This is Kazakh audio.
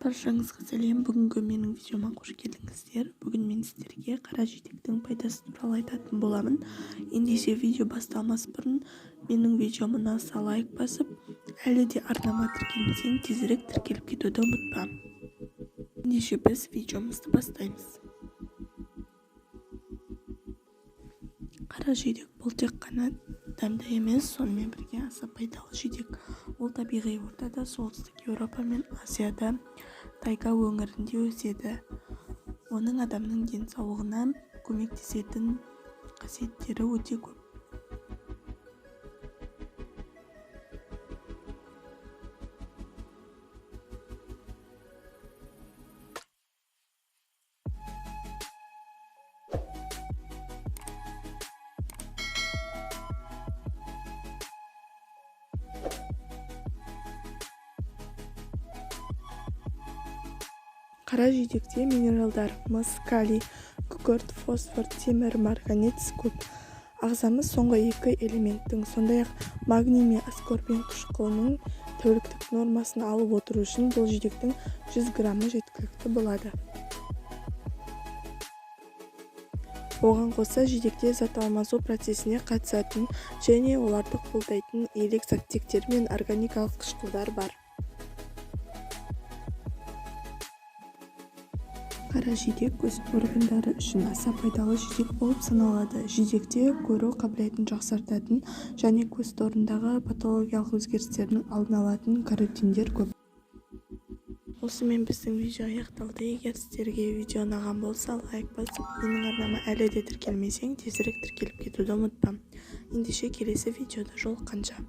Баршаңызға сәлем. Бүгінгі менің видеома қош келдіңіздер. Бүгін мен сіздерге қара жидектің пайдасы туралы айтатын боламын. Ендеше видео басталмас бұрын менің видеома ұнаса лайк басып, әлі де арнама тіркелмесең тезірек тіркеліп кетуді ұмытпа. Ендеше біз видеомызды бастаймыз. Қара жидек бұл тек қана дәмді емес, сонымен бірге аса пайдалы жидек. Ол табиғи ортада солтүстік Еуропа мен Азияда тайга өңірінде өседі. Оның адамның денсаулығына көмектесетін қасиеттері өте көп. Қара жидекте минералдар мыс, калий, күкірт, фосфор, темір, марганец көп. Ағзамыз соңғы екі элементтің, сондай-ақ магний мен аскорбин қышқылының тәуліктік нормасын алып отыру үшін бұл жидектің 100 граммы жеткілікті болады. Оған қоса жидекте зат алмасу процесіне қатысатын және оларды қолдайтын илік заттектер мен органикалық қышқылдар бар. Қара жидек көз органдары үшін аса пайдалы жидек болып саналады. Жидекте көру қабілетін жақсартатын және көз торындағы патологиялық өзгерістердің алдын алатын каротиндер көп. Осымен біздің видео аяқталды. Егер сіздерге видео ұнаған болса, лайк басып, менің арнама әлі де тіркелмесең тезірек тіркеліп кетуді ұмытпа. Ендеше келесі видеода жолыққанша.